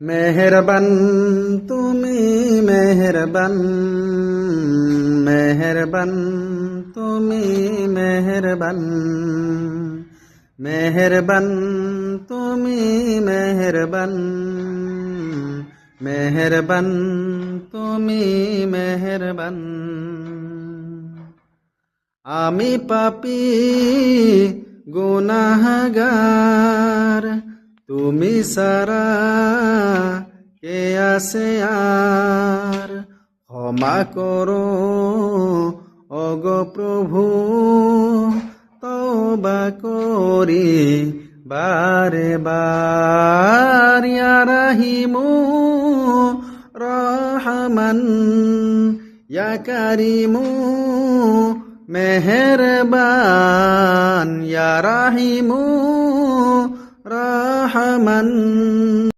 মেহেরবান তুমি মেহেরবান, মেহেরবান তুমি মেহেরবান, মেহেরবান তুমি মেহেরবান, মেহেরবান তুমি মেহেরবান। আমি পাপী গুনাহগার, তুমি সারা কে আছে আর। ক্ষমা করো ওগো প্রভু, তওবা করি বারে বার। ইয়া রাহিমু রহমান, ইয়া কারিমু মেহেরবান, ইয়া রাহিমু রহমান।